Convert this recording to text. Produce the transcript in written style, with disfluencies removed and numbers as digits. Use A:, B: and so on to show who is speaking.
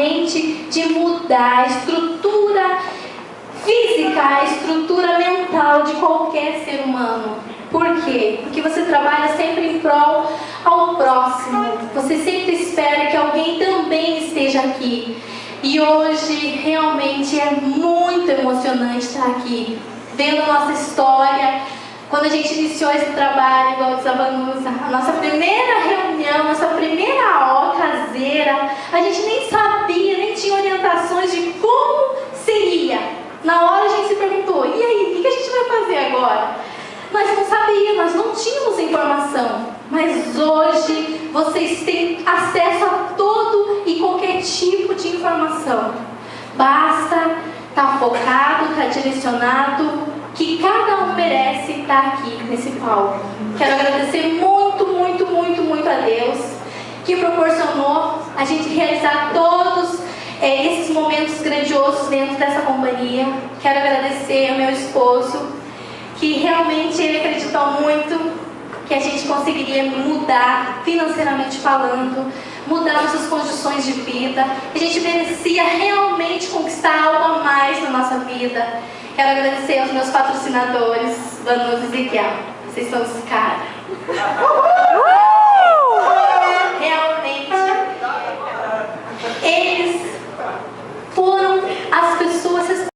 A: mente de mudar a estrutura física, a estrutura mental de qualquer ser humano. Por quê? Porque você trabalha sempre em prol ao próximo. Você sempre espera que alguém também esteja aqui. E hoje realmente é muito emocionante estar aqui, vendo a nossa história. Quando a gente iniciou esse trabalho, igual diz a Vanusa, a nossa primeira reunião, nossa primeira AO caseira, a gente nem sabia, nem tinha orientações de como seria. Na hora a gente se perguntou, e aí, o que a gente vai fazer agora? Nós não sabíamos, nós não tínhamos informação. Mas hoje vocês têm acesso a todo e qualquer tipo de informação. Basta estar focado, estar direcionado, que cada um merece estar aqui nesse palco. Quero agradecer muito, muito, muito, muito a Deus, que proporcionou a gente realizar todos esses momentos grandiosos dentro dessa companhia. Quero agradecer ao meu esposo, que realmente ele acreditou muito que a gente conseguiria mudar, financeiramente falando, mudar nossas condições de vida. A gente merecia realmente conquistar algo a mais na nossa vida. Quero agradecer aos meus patrocinadores, Vanusa e Ezequiel. Vocês são os caras.